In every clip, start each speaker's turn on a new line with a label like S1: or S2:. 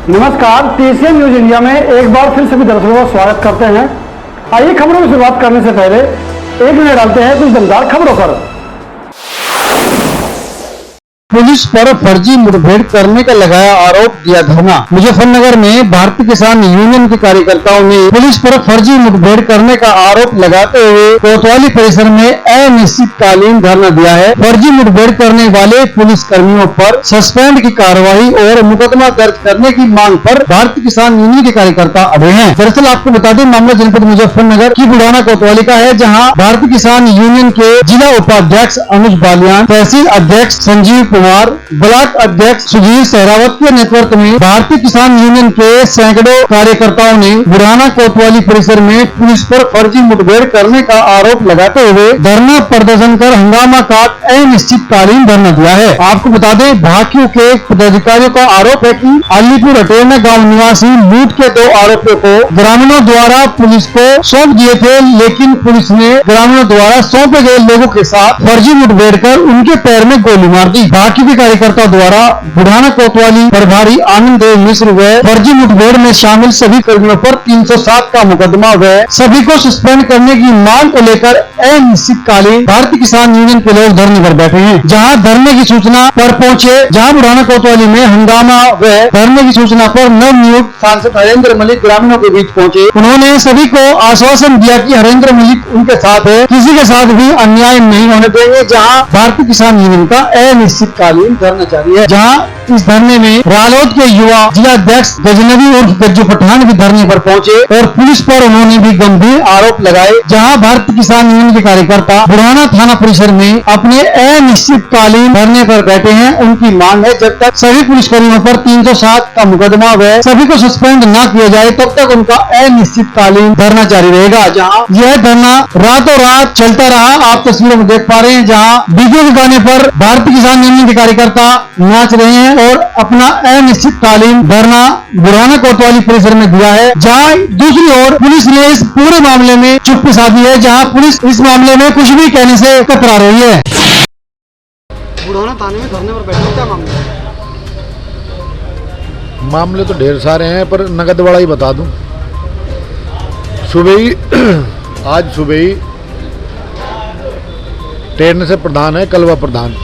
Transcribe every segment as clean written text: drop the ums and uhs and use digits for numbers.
S1: नमस्कार, TCN news India में एक बार फिर सभी दर्शकों का स्वागत करते हैं। आइए खबरों की शुरुआत करने से पहले एक नजर डालते हैं कुछ दमदार खबरों पर।
S2: पुलिस पर फर्जी मुठभेड़ करने का लगाया आरोप, दिया धरना। मुजफ्फरनगर में भारतीय किसान यूनियन के कार्यकर्ताओं ने पुलिस पर फर्जी मुठभेड़ करने का आरोप लगाते हुए कोतवाली परिसर में अनिश्चितकालीन धरना दिया है। फर्जी मुठभेड़ करने वाले पुलिस कर्मियों पर सस्पेंड की कार्रवाई और मुकदमा दर्ज करने की मांग पर भारतीय किसान यूनियन के कार्यकर्ता अड़े हैं। दरअसल आपको बता दें, मामला जनपद मुजफ्फरनगर की बुढ़ाना कोतवाली का है, जहाँ भारतीय किसान यूनियन के जिला उपाध्यक्ष अनुज बालियान, तहसील अध्यक्ष संजीव कुमार, ब्लॉक अध्यक्ष सुधीर सहरावत के नेतृत्व में भारतीय किसान यूनियन के सैकड़ों कार्यकर्ताओं ने बुढ़ाना कोतवाली परिसर में पुलिस पर फर्जी मुठभेड़ करने का आरोप लगाते हुए धरना प्रदर्शन कर हंगामा काट अनिश्चितकालीन धरना दिया है। आपको बता दें, भाकियों के पदाधिकारियों का आरोप है कि अलीपुर अटेरना गाँव निवासी लूट के 2 आरोपियों को ग्रामीणों द्वारा पुलिस को सौंप दिए थे, लेकिन पुलिस ने ग्रामीणों द्वारा सौंपे गए लोगों के साथ फर्जी मुठभेड़ कर उनके पैर में गोली मार दी। बाकी के कार्यकर्ता द्वारा बुढ़ाना कोतवाली प्रभारी आनंद देव मिश्र व फर्जी मुठभेड़ में शामिल सभी कर्मियों पर 307 का मुकदमा व सभी को सस्पेंड करने की मांग को लेकर अनिश्चितकालीन भारतीय किसान यूनियन के लोग धरने पर बैठे हैं। जहां धरने की सूचना पर पहुंचे, जहां बुढ़ाना कोतवाली में हंगामा व धरने की सूचना पर नवनियुक्त सांसद हरेंद्र मलिक ग्रामीणों के बीच पहुंचे। उन्होंने सभी को आश्वासन दिया कि हरेंद्र मलिक उनके साथ है, किसी के साथ भी अन्याय नहीं होने देंगे। जहाँ भारतीय किसान यूनियन का अनिश्चितकालीन धरना जारी है। जहाँ इस धरने में रालोद के युवा जिला अध्यक्ष गजनवी उर्फ गज्जू पठान भी धरने पर पहुंचे और पुलिस पर उन्होंने भी गंभीर आरोप लगाए। जहां भारतीय किसान यूनियन के कार्यकर्ता बुढ़ाना थाना परिसर में अपने अनिश्चितकालीन धरने पर बैठे हैं। उनकी मांग है, जब तक सभी पुलिसकर्मियों पर 307 का मुकदमा व सभी को सस्पेंड न किया जाए, तब तक उनका अनिश्चितकालीन धरना जारी रहेगा। जहाँ यह धरना रातों रात चलता रहा। आप तस्वीरों में देख पा रहे हैं, जहाँ डीजे के गाने पर भारतीय किसान यूनियन के कार्यकर्ता नाच रहे हैं और अपना अनिश्चितकालीन धरना बुढ़ाना कोतवाली परिसर में दिया है। जहां दूसरी ओर पुलिस ने इस पूरे मामले में चुप्पी साधी है, जहां पुलिस इस मामले में कुछ भी कहने से कतरा रही है।
S1: बुढ़ाना थाने में धरने पर बैठे, क्या मामला है?
S3: मामले तो ढेर सारे हैं, पर नगद वाला ही बता दूं। आज सुबह ही टेरने से प्रधान है कलवा प्रधान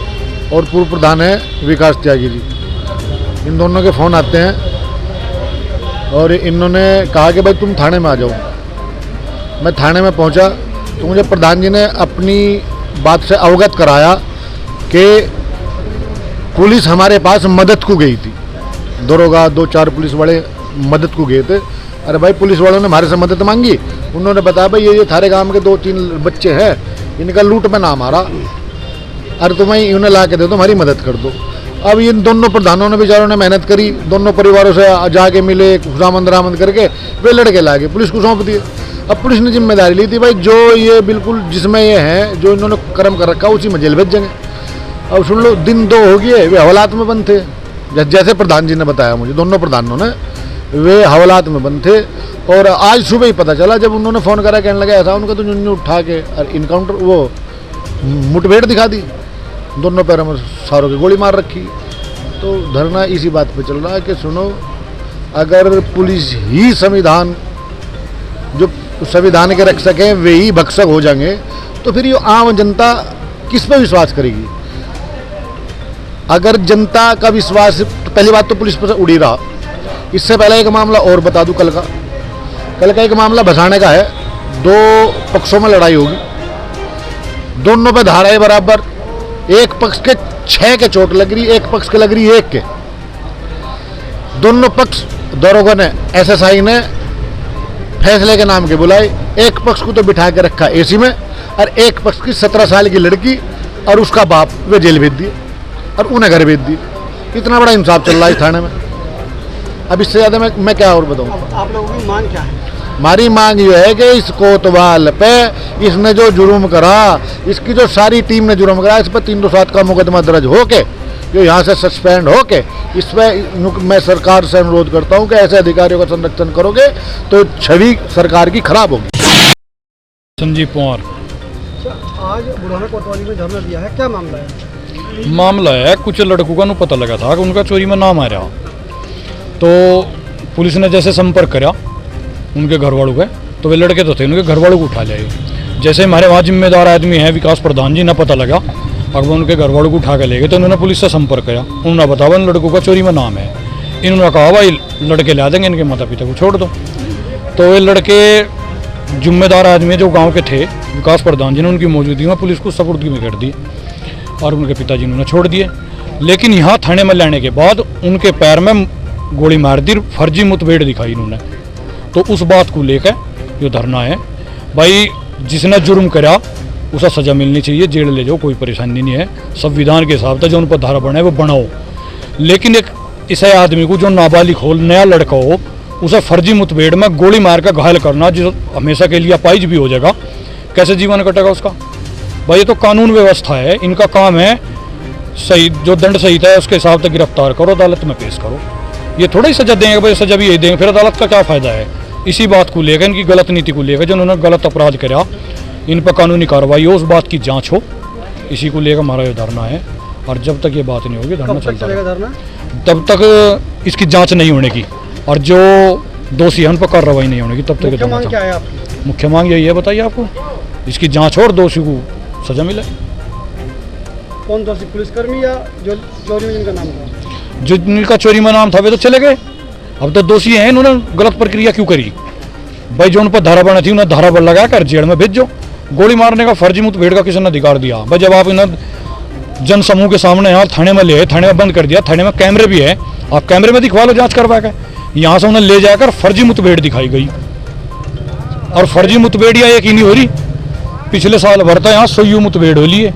S3: और पूर्व प्रधान है विकास त्यागी जी, इन दोनों के फ़ोन आते हैं और इन्होंने कहा कि भाई तुम थाने में आ जाओ। मैं थाने में पहुंचा तो मुझे प्रधान जी ने अपनी बात से अवगत कराया कि पुलिस हमारे पास मदद को गई थी। दरोगा 2-4 पुलिस वाले मदद को गए थे। अरे भाई, पुलिस वालों ने हमारे से मदद मांगी। उन्होंने बताया भाई ये थारे गांव के 2-3 बच्चे हैं, इनका लूट में नाम आ रहा, अरे तुम्हें उन्हें ला के दे दो, हमारी मदद कर दो। अब इन दोनों प्रधानों ने बेचारों ने मेहनत करी, दोनों परिवारों से जाके मिले, खुशामंद रामंद करके वे लड़के लाके पुलिस को सौंप दिए। अब पुलिस ने जिम्मेदारी ली थी, भाई जो ये बिल्कुल जिसमें ये है, जो इन्होंने कर्म कर रखा उसी में जेल भेजेंगे। अब सुन लो, दिन 2 हो गए, वे हवालात में बंद थे। जैसे प्रधान जी ने बताया मुझे, दोनों प्रधानों ने, वे हवालात में बंद थे। और आज सुबह ही पता चला, जब उन्होंने फ़ोन करा, कहने लगा ऐसा, उनका तो जुन्नू उठा के और इनकाउंटर वो मुठभेड़ दिखा दी, दोनों पैरों में सारों की गोली मार रखी। तो धरना इसी बात पे चल रहा है कि सुनो, अगर पुलिस ही संविधान जो संविधान के रक्षक हैं वे ही भक्षक हो जाएंगे, तो फिर ये आम जनता किस पे विश्वास करेगी? अगर जनता का विश्वास, तो पहली बात तो पुलिस पर उड़ी रहा। इससे पहले एक मामला और बता दूं, कल का एक मामला भसाने का है। 2 पक्षों में लड़ाई होगी, दोनों पे धाराएं बराबर, एक पक्ष के 6 के चोट लग रही, एक पक्ष के लग रही 1 के। दोनों पक्ष दरोगा ने, SSI ने फैसले के नाम के बुलाए। एक पक्ष को तो बिठा के रखा एसी में, और एक पक्ष की 17 साल की लड़की और उसका बाप वे जेल भेज दिए और उन्हें घर भेज दिए। इतना बड़ा इंसाफ चल रहा है इस थाने में। अब इससे ज़्यादा मैं क्या और बताऊँ?
S1: आप लोगों की मांग क्या है?
S3: हमारी मांग ये है कि इस कोतवाल पे इसने जो जुर्म करा, इसकी जो सारी टीम ने जुर्म करा, इस पर 307 का मुकदमा दर्ज होके जो यहाँ से सस्पेंड होके, इस पर मैं सरकार से अनुरोध करता हूँ कि ऐसे अधिकारियों का संरक्षण करोगे तो छवि सरकार की खराब होगी।
S4: संजीव कुमार।
S1: आज बुढ़ाना कोतवाली में धरना दिया है, क्या मामला है?
S4: मामला है, कुछ लड़कों का पता लगा था कि उनका चोरी में नाम आ रहा, तो पुलिस ने जैसे संपर्क करा उनके घर वालों का, तो वे लड़के तो थे, उनके घर वालों को उठा ले। जैसे हमारे वहाँ जिम्मेदार आदमी हैं विकास प्रधान जी, ना पता लगा, अगर उनके घर वालों को उठा के ले गए तो उन्होंने पुलिस से संपर्क किया। उन्होंने बताया इन लड़कों का चोरी में नाम है। इन्होंने कहा भाई लड़के ला देंगे, इनके माता पिता को छोड़ दो। तो वे लड़के जिम्मेदार आदमी जो गाँव के थे, विकास प्रधान जी ने उनकी मौजूदगी में पुलिस को सपुर्दगी में कर दी और उनके पिताजी ने छोड़ दिए। लेकिन यहाँ थाने में लाने के बाद उनके पैर में गोली मार दी, फर्जी मुठभेड़ दिखाई इन्होंने। तो उस बात को लेकर जो धरना है, भाई जिसने जुर्म करा उसे सजा मिलनी चाहिए, जेल ले जाओ, कोई परेशानी नहीं है। संविधान के हिसाब से जो उन पर धारा बना है वो बनाओ। लेकिन एक ऐसे आदमी को जो नाबालिग हो, नया लड़का हो, उसे फर्जी मुठभेड़ में गोली मार कर घायल करना, जो हमेशा के लिए अपाहिज भी हो जाएगा, कैसे जीवन कटेगा उसका? भाई ये तो कानून व्यवस्था है, इनका काम है सही, जो दंड सही है उसके हिसाब से गिरफ्तार करो, अदालत में पेश करो। ये थोड़ा ही सजा देंगे, भाई सजा भी यही देंगे, फिर अदालत का क्या फ़ायदा है? इसी बात को लेकर, इनकी गलत नीति को लेकर, जो उन्होंने गलत अपराध करा, इन पर कानूनी कार्रवाई हो, उस बात की जांच हो, इसी को लेकर हमारा ये धरना है। और जब तक ये बात नहीं होगी धरना चलता रहेगा, तब तक इसकी जांच नहीं होने की और जो दोषी हैं उन पर कार्रवाई नहीं होने की, तब तक धरना
S1: क्या है आपकी?
S4: मुख्य मांग यही है, बताइए आपको, इसकी जांच हो और दोषी को सजा मिले।
S1: कौन दोषी, पुलिसकर्मी या जो चोरी में जिनका नाम था?
S4: जो जिनका चोरी में नाम था वे तो चले गए, अब तो दोषी हैं, इन्होंने गलत प्रक्रिया क्यों करी? भाई जो उन पर धारा बना थी उन्हें धारा पर लगा कर जेल में भेजो। गोली मारने का फर्जी मुठभेड़ का किसी ने अधिकार दिया? भाई जब आप इन्हें जन समूह के सामने यहाँ थाने में ले, थाने में बंद कर दिया, थाने में कैमरे भी है, आप कैमरे में दिखवा लो जांच करवा के। यहाँ से उन्हें ले जाकर फर्जी मुठभेड़ दिखाई गई और फर्जी मुठभेड़ या एक ही नहीं हो रही, पिछले साल भर था यहाँ 100 मुठभेड़ हो ली है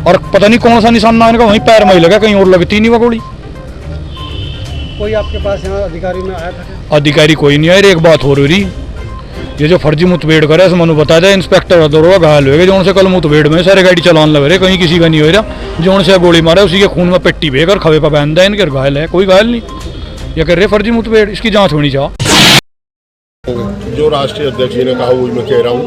S4: और पता नहीं कौन सा निशान ना इनका वहीं पैर में ही लगा, कहीं और लगती नहीं वो गोली।
S1: कोई आपके पास यहाँ अधिकारी में आया था?
S4: अधिकारी कोई नहीं आया। एक बात हो रही, ये जो फर्जी मुठभेड़ करे ऐसे मनु बता दे, इंस्पेक्टर दरोगा घायल हो गए, जो उनसे कल मुठभेड़ में सारे गाड़ी चलान लग रहे, कहीं किसी का नहीं हो रहा, जो उनसे गोली मारा उसी के खून में पेट्टी भेकर खवे पर बांध है, इनके घायल है, कोई घायल नहीं। ये कर रहे फर्जी मुठभेड़, इसकी जांच होनी चाहिए।
S5: जो राष्ट्रीय अध्यक्ष जी ने कहा वो मैं कह रहा हूँ,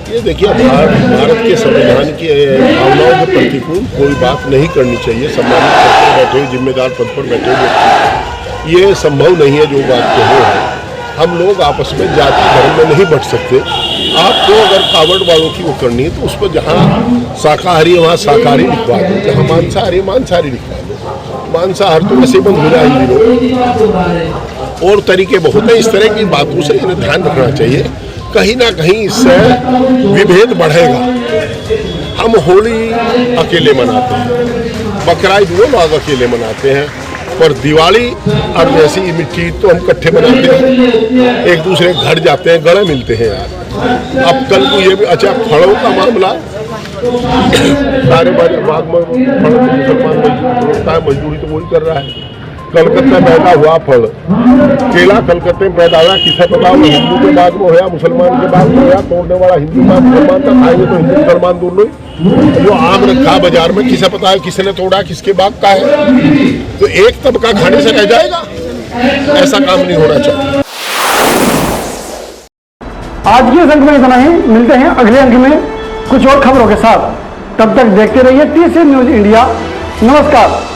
S5: ये देखिए भारत के संविधान की भावनाओं के प्रतिकूल कोई बात नहीं करनी चाहिए। सम्मानित पद पर बैठे हुए, जिम्मेदार पद पर बैठे हुए, ये संभव नहीं है जो बात कहे है। हम लोग आपस में जाति धर्म में नहीं बट सकते। आपको अगर कावड़ वालों की वो करनी है तो उस पर जहाँ शाकाहारी है वहाँ शाकाहारी लिखवा दो, जहाँ मांसाहारी मांसाहारी लिखवा दो। मांसाहार तो वैसे बंद हो रहा है इन दिनों, और तरीके बहुत हैं। इस तरह की बातों से इन्हें ध्यान रखना चाहिए, कहीं ना कहीं इससे विभेद बढ़ेगा। हम होली अकेले मनाते हैं, बकराईद वो लोग अकेले मनाते हैं, पर दिवाली और जैसी मिट्टी तो हम इकट्ठे मनाते हैं, एक दूसरे के घर जाते हैं, गले मिलते हैं यार। अब कल को ये भी अच्छा फलों का मामला, सारे बाग में फल मुसलमान मजदूरी तो वही कर रहा है। कलकत्ता में पैदा हुआ फल केला, कलकत्ते में पैदा हुआ, किसे पता होगा हिंदू के बाद में होया, मुसलमान के बाद में होया, तोड़ने वाला हिंदू का मुसलमान था, खाएंगे तो हिंदू मुसलमान दोनों ही। जो आम रखा बाजार में, किसे पता है किसने तोड़ा, किसके बाग का है, तो एक तबका खाने से रह जाएगा, ऐसा काम नहीं होना चाहिए।
S1: आज के अंक में इतना ही, मिलते हैं अगले अंक में कुछ और खबरों के साथ। तब तक देखते रहिए TCN न्यूज़ इंडिया। नमस्कार।